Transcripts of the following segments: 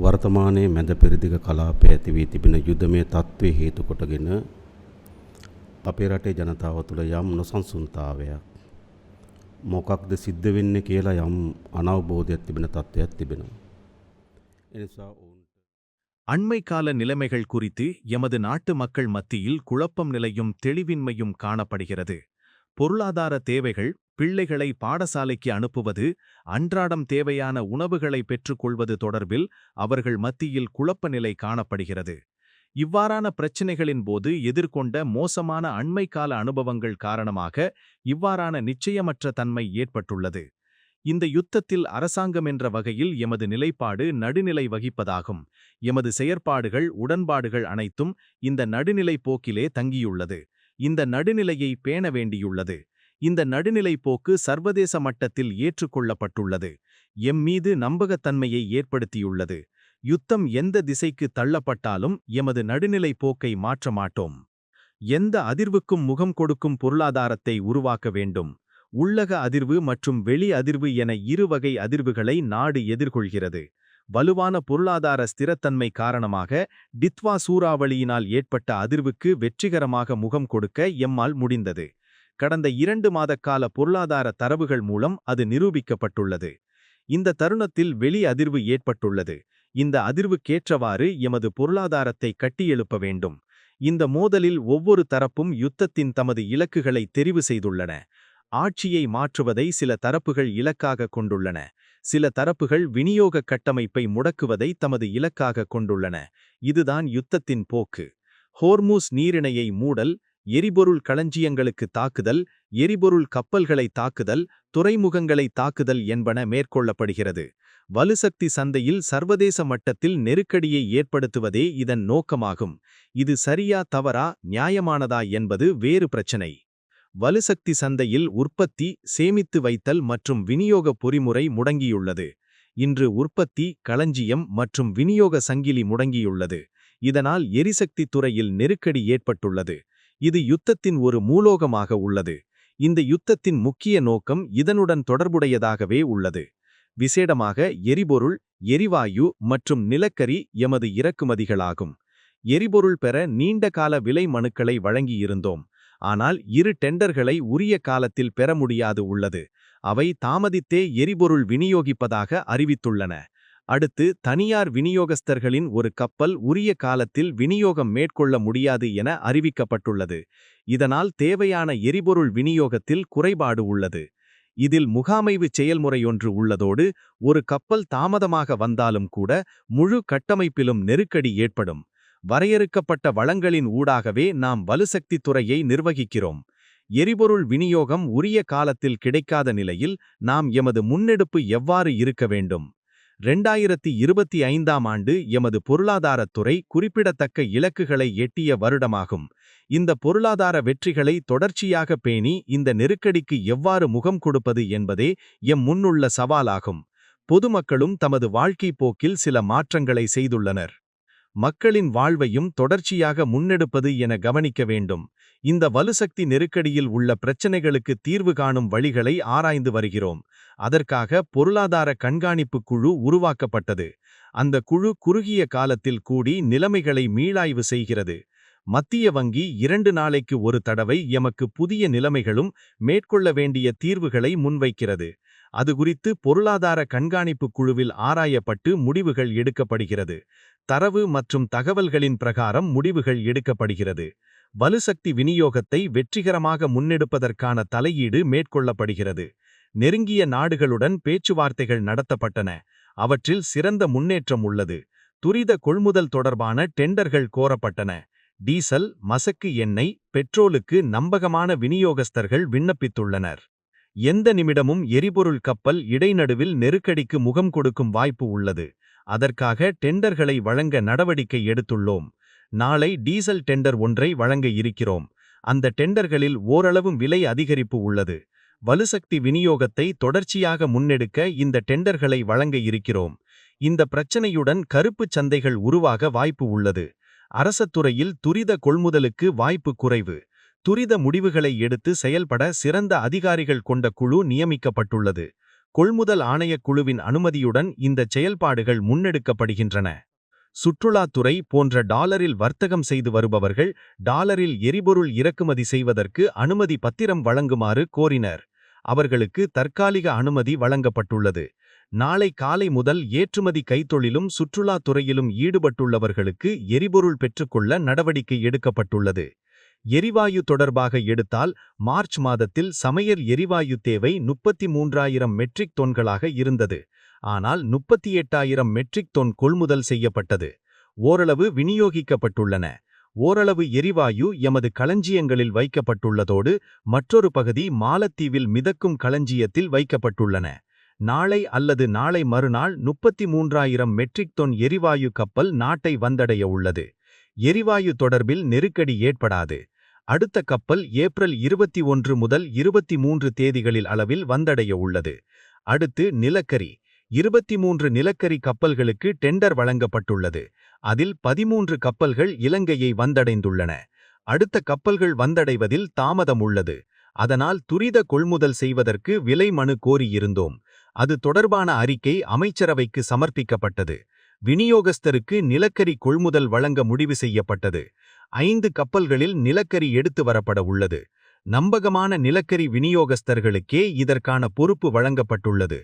වර්තමානයේ මැද පෙරදිග කලාපයේ ඇති වී තිබෙන යුද්ධමය තත්ත්වයේ හේතු කොටගෙන අපේ රටේ ජනතාව තුළ යම් නොසන්සුන්තාවයක් මොකක්ද සිද්ධ වෙන්නේ කියලා යම් අනවබෝධයක් තිබෙන තත්ත්වයක් තිබෙනවා. එනිසා அண்மைக்கால நிலைமைகள் குறித்து எமது நாட்டு மக்கள் மத்தியில் குழப்பம் நிலையும் தெளிவின்மையும் காணப்படுகிறது. பொருளாதார தேவைகள், பிள்ளைகளை பாடசாலைக்கு அனுப்புவது, அன்றாடம் தேவையான உணவுகளை பெற்றுக்கொள்வது தொடர்பில் அவர்கள் மத்தியில் குழப்ப நிலை காணப்படுகிறது. இவ்வாறான பிரச்சினைகளின் போது எதிர்கொண்ட மோசமான அண்மைக்கால அனுபவங்கள் காரணமாக இவ்வாறான நிச்சயமற்ற தன்மை ஏற்பட்டுள்ளது. இந்த யுத்தத்தில் அரசாங்கம் என்ற வகையில் எமது நிலைப்பாடு நடுநிலை வகிப்பதாகும். எமது செயற்பாடுகள், உடன்பாடுகள் அனைத்தும் இந்த நடுநிலை போக்கிலே தங்கியுள்ளது. இந்த நடுநிலையை பேண வேண்டியுள்ளது. இந்த நடுநிலை போக்கு சர்வதேச மட்டத்தில் ஏற்றுக்கொள்ளப்பட்டுள்ளது. எம்மீது நம்பகத்தன்மையை ஏற்படுத்தியுள்ளது. யுத்தம் எந்த திசைக்கு தள்ளப்பட்டாலும் எமது நடுநிலை போக்கை மாற்ற மாட்டோம். எந்த அதிர்வுக்கும் முகம் கொடுக்கும் பொருளாதாரத்தை உருவாக்க வேண்டும். உள்ளக அதிர்வு மற்றும் வெளி அதிர்வு என இருவகை அதிர்வுகளை நாடு எதிர்கொள்கிறது. வலுவான பொருளாதார ஸ்திரத்தன்மை காரணமாக டித்வா சூறாவளியினால் ஏற்பட்ட அதிர்வுக்கு வெற்றிகரமாக முகம் கொடுக்க எம்மால் முடிந்தது. கடந்த 2 மாதக்கால பொருளாதார தரவுகள் மூலம் அது நிரூபிக்கப்பட்டுள்ளது. இந்த தருணத்தில் வெளி அதிர்வு ஏற்பட்டுள்ளது. இந்த அதிர்வுக்கேற்றவாறு எமது பொருளாதாரத்தை கட்டியெழுப்ப வேண்டும். இந்த மோதலில் ஒவ்வொரு தரப்பும் யுத்தத்தின் தமது இலக்குகளை தெரிவு செய்துள்ளன. ஆட்சியை மாற்றுவதை சில தரப்புகள் இலக்காக கொண்டுள்ளன. சில தரப்புகள் விநியோக கட்டமைப்பை முடக்குவதை தமது இலக்காக கொண்டுள்ளன. இதுதான் யுத்தத்தின் போக்கு. ஹோர்மூஸ் நீரிணையை மூடல், எரிபொருள் களஞ்சியங்களுக்கு தாக்குதல், எரிபொருள் கப்பல்களை தாக்குதல், துறைமுகங்களை தாக்குதல் என்பன மேற்கொள்ளப்படுகிறது. வலுசக்தி சந்தையில் சர்வதேச மட்டத்தில் நெருக்கடியை ஏற்படுத்துவதே இதன் நோக்கமாகும். இது சரியா தவறா, நியாயமானதா என்பது வேறு பிரச்சினை. வலுசக்தி சந்தையில் உற்பத்தி, சேமித்து வைத்தல் மற்றும் விநியோக பொறிமுறை முடங்கியுள்ளது. இன்று உற்பத்தி, களஞ்சியம் மற்றும் விநியோக சங்கிலி முடங்கியுள்ளது. இதனால் எரிசக்தி துறையில் நெருக்கடி ஏற்பட்டுள்ளது. இது யுத்தத்தின் ஒரு மூலோகமாக உள்ளது. இந்த யுத்தத்தின் முக்கிய நோக்கம் இதனுடன் தொடர்புடையதாகவே உள்ளது. விசேடமாக எரிபொருள், எரிவாயு மற்றும் நிலக்கரி எமது இறக்குமதிகளாகும். எரிபொருள் பெற நீண்ட கால விலை மனுக்களை வழங்கியிருந்தோம். ஆனால் 2 டெண்டர்களை உரிய காலத்தில் பெற முடியாது உள்ளது. அவை தாமதித்தே எரிபொருள் விநியோகிப்பதாக அறிவித்துள்ளன. அடுத்து தனியார் விநியோகஸ்தர்களின் ஒரு கப்பல் உரிய காலத்தில் விநியோகம் மேற்கொள்ள முடியாது என அறிவிக்கப்பட்டுள்ளது. இதனால் தேவையான எரிபொருள் விநியோகத்தில் குறைபாடு உள்ளது. இதில் முகாமைவு செயல்முறையொன்று உள்ளதோடு ஒரு கப்பல் தாமதமாக வந்தாலும் கூட முழு கட்டமைப்பிலும் நெருக்கடி ஏற்படும். வரையறுக்கப்பட்ட வளங்களின் ஊடாகவே நாம் வலுசக்தி துறையை நிர்வகிக்கிறோம். எரிபொருள் விநியோகம் உரிய காலத்தில் கிடைக்காத நிலையில் நாம் எமது முன்னெடுப்பு எவ்வாறு இருக்க வேண்டும்? 2025ஆம் ஆண்டு எமது பொருளாதாரத்துறை குறிப்பிடத்தக்க இலக்குகளை எட்டிய வருடமாகும். இந்த பொருளாதார வெற்றிகளை தொடர்ச்சியாக பேணி இந்த நெருக்கடிக்கு எவ்வாறு முகம் கொடுப்பது என்பதே எம் முன்னுள்ள சவாலாகும். பொதுமக்களும் தமது வாழ்க்கை போக்கில் சில மாற்றங்களை செய்துள்ளனர். மக்களின் வாழ்வையும் தொடர்ச்சியாக முன்னெடுப்பது என கவனிக்க வேண்டும். இந்த வலுசக்தி நெருக்கடியில் உள்ள பிரச்சினைகளுக்கு தீர்வு காணும் வழிகளை ஆராய்ந்து வருகிறோம். அதற்காக பொருளாதார கண்காணிப்பு குழு உருவாக்கப்பட்டது. அந்த குழு குறுகிய காலத்தில் கூடி நிலைமைகளை மீளாய்வு செய்கிறது. மத்திய வங்கி 2 நாளைக்கு ஒரு தடவை எமக்கு புதிய நிலைமைகளும் மேற்கொள்ள வேண்டிய தீர்வுகளை முன்வைக்கிறது. அது குறித்து பொருளாதார கண்காணிப்பு குழுவில் ஆராயப்பட்டு முடிவுகள் எடுக்கப்படுகிறது. தரவு மற்றும் தகவல்களின் பிரகாரம் முடிவுகள் எடுக்கப்படுகிறது. வலுசக்தி விநியோகத்தை வெற்றிகரமாக முன்னெடுப்பதற்கான தலையீடு மேற்கொள்ளப்படுகிறது. நெருங்கிய நாடுகளுடன் பேச்சுவார்த்தைகள் நடத்தப்பட்டன. அவற்றில் சிறந்த முன்னேற்றம் உள்ளது. துரித கொள்முதல் தொடர்பான டெண்டர்கள் கோரப்பட்டன. டீசல், மசக்கு எண்ணெய், பெட்ரோலுக்கு நம்பகமான விநியோகஸ்தர்கள் விண்ணப்பித்துள்ளனர். எந்த நிமிடமும் எரிபொருள் கப்பல் இடைநடுவில் நெருக்கடிக்கு முகம் கொடுக்கும் வாய்ப்பு உள்ளது. அதற்காக டெண்டர்களை வழங்க நடவடிக்கை எடுத்துள்ளோம். நாளை டீசல் டெண்டர் ஒன்றை வழங்க இருக்கிறோம். அந்த டெண்டர்களில் ஓரளவு விலை அதிகரிப்பு உள்ளது. வலுசக்தி விநியோகத்தை தொடர்ச்சியாக முன்னெடுக்க இந்த டெண்டர்களை வழங்க இருக்கிறோம். இந்த பிரச்சனையுடன் கருப்புச் சந்தைகள் உருவாக வாய்ப்பு உள்ளது. அரசத்துறையில் துரித கொள்முதலுக்கு வாய்ப்பு குறைவு. துரித முடிவுகளை எடுத்து செயல்பட சிறந்த அதிகாரிகள் கொண்ட குழு நியமிக்கப்பட்டுள்ளது. கொள்முதல் ஆணையக் குழுவின் அனுமதியுடன் இந்த செயல்பாடுகள் முன்னெடுக்கப்படுகின்றன. சுற்றுலாத்துறை போன்ற டாலரில் வர்த்தகம் செய்து வருபவர்கள் டாலரில் எரிபொருள் இறக்குமதி செய்வதற்கு அனுமதி பத்திரம் வழங்குமாறு கோரினர். அவர்களுக்கு தற்காலிக அனுமதி வழங்கப்பட்டுள்ளது. நாளை காலை முதல் ஏற்றுமதி கைத்தொழிலும் சுற்றுலாத்துறையிலும் ஈடுபட்டுள்ளவர்களுக்கு எரிபொருள் பெற்றுக்கொள்ள நடவடிக்கை எடுக்கப்பட்டுள்ளது. எரிவாயு தொடர்பாக எடுத்தால் மார்ச் மாதத்தில் சமையல் எரிவாயு தேவை 33,000 மெட்ரிக் தொன்களாக இருந்தது. ஆனால் 38,000 மெட்ரிக் தொன் கொள்முதல் செய்யப்பட்டது. ஓரளவு விநியோகிக்கப்பட்டுள்ளன. ஓரளவு எரிவாயு எமது களஞ்சியங்களில் வைக்கப்பட்டுள்ளதோடு மற்றொரு பகுதி மாலத்தீவில் மிதக்கும் களஞ்சியத்தில் வைக்கப்பட்டுள்ளன. நாளை அல்லது நாளை மறுநாள் 33,000 மெட்ரிக் தொன் எரிவாயு கப்பல் நாட்டை வந்தடைய உள்ளது. எரிவாயு தொடர்பில் நெருக்கடி ஏற்படாது. அடுத்த கப்பல் ஏப்ரல் 21 முதல் 23 தேதிகளில் அளவில் வந்தடைய உள்ளது. அடுத்து நிலக்கரி. 23 நிலக்கரி கப்பல்களுக்கு டெண்டர் வழங்கப்பட்டுள்ளது. அதில் 13 கப்பல்கள் இலங்கையை வந்தடைந்துள்ளன. அடுத்த கப்பல்கள் வந்தடைவதில் தாமதம் உள்ளது. அதனால் துரித கொள்முதல் செய்வதற்கு விலை மனு கோரியிருந்தோம். அது தொடர்பான அறிக்கை அமைச்சரவைக்கு சமர்ப்பிக்கப்பட்டது. விநியோகஸ்தருக்கு நிலக்கரி கொள்முதல் வழங்க முடிவு செய்யப்பட்டது. 5 கப்பல்களில் நிலக்கரி எடுத்து வரப்பட உள்ளது. நம்பகமான நிலக்கரி விநியோகஸ்தர்களுக்கே இதற்கான பொறுப்பு வழங்கப்பட்டுள்ளது.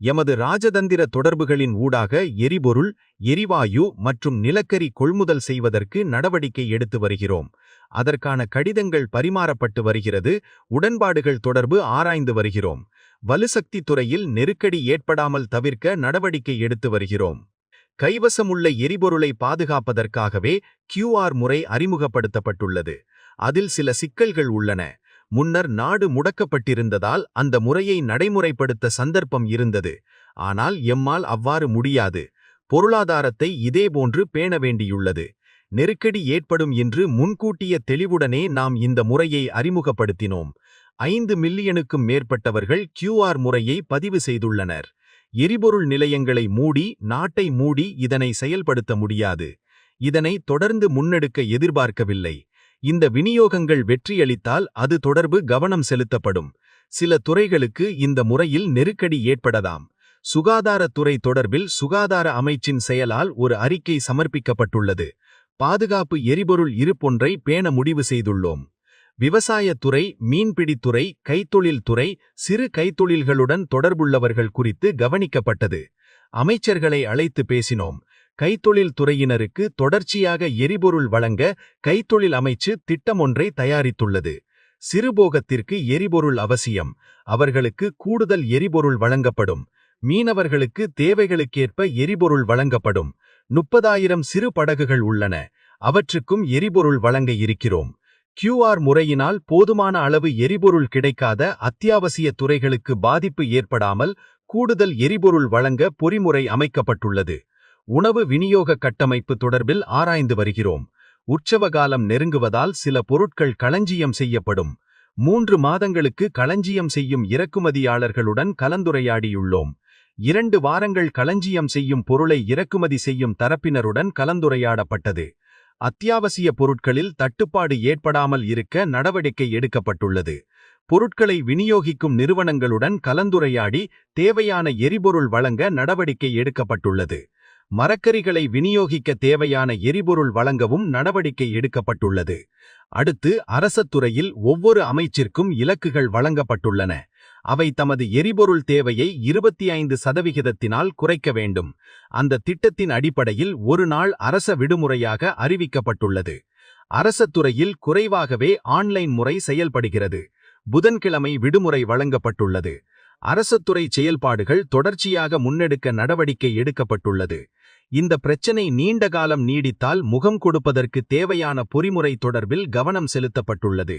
எமது ராஜதந்திர தொடர்புகளின் ஊடாக எரிபொருள், எரிவாயு மற்றும் நிலக்கரி கொள்முதல் செய்வதற்கு நடவடிக்கை எடுத்து வருகிறோம். அதற்கான கடிதங்கள் பரிமாறப்பட்டு வருகிறது. உடன்பாடுகள் தொடர்பு ஆராய்ந்து வருகிறோம். வலுசக்தி துறையில் நெருக்கடி ஏற்படாமல் தவிர்க்க நடவடிக்கை எடுத்து வருகிறோம். கைவசமுள்ள எரிபொருளை பாதுகாப்பதற்காகவே QR முறை அறிமுகப்படுத்தப்பட்டுள்ளது. அதில் சில சிக்கல்கள் உள்ளன. முன்னர் நாடு முடக்கப்பட்டிருந்ததால் அந்த முறையை நடைமுறைப்படுத்த சந்தர்ப்பம் இருந்தது. ஆனால் எம்மால் அவ்வாறு முடியாது. பொருளாதாரத்தை இதேபோன்று பேண வேண்டியுள்ளது. நெருக்கடி ஏற்படும் என்று முன்கூட்டிய தெளிவுடனே நாம் இந்த முறையை அறிமுகப்படுத்தினோம். 5 மில்லியனுக்கும் மேற்பட்டவர்கள் QR முறையை பதிவு செய்துள்ளனர். எரிபொருள் நிலையங்களை மூடி, நாட்டை மூடி இதனை செயல்படுத்த முடியாது. இதனை தொடர்ந்து முன்னெடுக்க எதிர்பார்க்கவில்லை. இந்த விநியோகங்கள் வெற்றியளித்தால் அது தொடர்பு கவனம் செலுத்தப்படும். சில துறைகளுக்கு இந்த முறையில் நெருக்கடி ஏற்படலாம். சுகாதாரத்துறை தொடர்பில் சுகாதார அமைச்சின் செயலால் ஒரு அறிக்கை சமர்ப்பிக்கப்பட்டுள்ளது. பாதுகாப்பு எரிபொருள் இருப்பொன்றை பேண முடிவு செய்துள்ளோம். விவசாயத்துறை, மீன்பிடித்துறை, கைத்தொழில் துறை, சிறு கைத்தொழில்களுடன் தொடர்புள்ளவர்கள் குறித்து கவனிக்கப்பட்டது. அமைச்சர்களை அழைத்து பேசினோம். கைத்தொழில் துறையினருக்கு தொடர்ச்சியாக எரிபொருள் வழங்க கைத்தொழில் அமைச்சு திட்டம் ஒன்றை தயாரித்துள்ளது. சிறுபோகத்திற்கு எரிபொருள் அவசியம். அவர்களுக்கு கூடுதல் எரிபொருள் வழங்கப்படும். மீனவர்களுக்கு தேவைகளுக்கேற்ப எரிபொருள் வழங்கப்படும். 30,000 சிறு படகுகள் உள்ளன. அவற்றுக்கும் எரிபொருள் வழங்க இருக்கிறோம். QR முறையினால் போதுமான அளவு எரிபொருள் கிடைக்காத அத்தியாவசிய துறைகளுக்கு பாதிப்பு ஏற்படாமல் கூடுதல் எரிபொருள் வழங்க பொறிமுறை அமைக்கப்பட்டுள்ளது. உணவு விநியோக கட்டமைப்பு தொடர்பில் ஆராய்ந்து வருகிறோம். உற்சவகாலம் நெருங்குவதால் சில பொருட்கள் களஞ்சியம் செய்யப்படும். 3 மாதங்களுக்கு களஞ்சியம் செய்யும் இறக்குமதியாளர்களுடன் கலந்துரையாடியுள்ளோம். 2 வாரங்கள் களஞ்சியம் செய்யும் பொருளை இறக்குமதி செய்யும் தரப்பினருடன் கலந்துரையாடப்பட்டது. அத்தியாவசிய பொருட்களில் தட்டுப்பாடு ஏற்படாமல் இருக்க நடவடிக்கை எடுக்கப்பட்டுள்ளது. பொருட்களை விநியோகிக்கும் நிறுவனங்களுடன் கலந்துரையாடி தேவையான எரிபொருள் வழங்க நடவடிக்கை எடுக்கப்பட்டுள்ளது. மரக்கறிகளை விநியோகிக்க தேவையான எரிபொருள் வழங்கவும் நடவடிக்கை எடுக்கப்பட்டுள்ளது. அடுத்து அரசத்துறையில் ஒவ்வொரு அமைச்சிற்கும் இலக்குகள் வழங்கப்பட்டுள்ளன. அவை தமது எரிபொருள் தேவையை 25% குறைக்க வேண்டும். அந்த திட்டத்தின் அடிப்படையில் ஒரு நாள் அரச விடுமுறையாக அறிவிக்கப்பட்டுள்ளது. அரசத்துறையில் குறைவாகவே ஆன்லைன் முறை செயல்படுகிறது. புதன்கிழமை விடுமுறை வழங்கப்பட்டுள்ளது. அரசத்துறை செயல்பாடுகள் தொடர்ச்சியாக முன்னெடுக்க நடவடிக்கை எடுக்கப்பட்டுள்ளது. இந்த பிரச்சினை நீண்ட காலம் நீடித்தால் முகம் கொடுப்பதற்கு தேவையான பொறிமுறை தொடர்பில் கவனம் செலுத்தப்பட்டுள்ளது.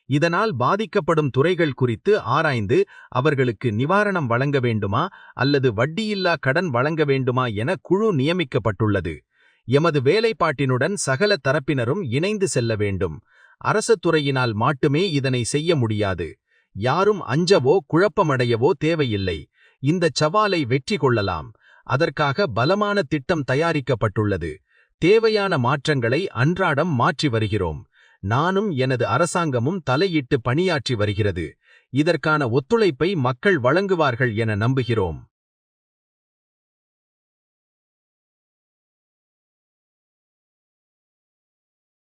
இதனால் பாதிக்கப்படும் துறைகள் குறித்து ஆராய்ந்து அவர்களுக்கு நிவாரணம் வழங்க வேண்டுமா அல்லது வட்டியில்லா கடன் வழங்க வேண்டுமா என குழு நியமிக்கப்பட்டுள்ளது. எமது வேலைப்பாட்டினுடன் சகல தரப்பினரும் இணைந்து செல்ல வேண்டும். அரசத்துறையினால் மட்டுமே இதனை செய்ய முடியாது. யாரும் அஞ்சவோ குழப்பமடையவோ தேவையில்லை. இந்த சவாலை வெற்றி கொள்ளலாம். அதற்காக பலமான திட்டம் தயாரிக்கப்பட்டுள்ளது. தேவையான மாற்றங்களை அன்றாடம் மாற்றி வருகிறோம். நானும் எனது அரசாங்கமும் தலையிட்டு பணியாற்றி வருகிறது. இதற்கான ஒத்துழைப்பை மக்கள் வழங்குவார்கள் என நம்புகிறோம்.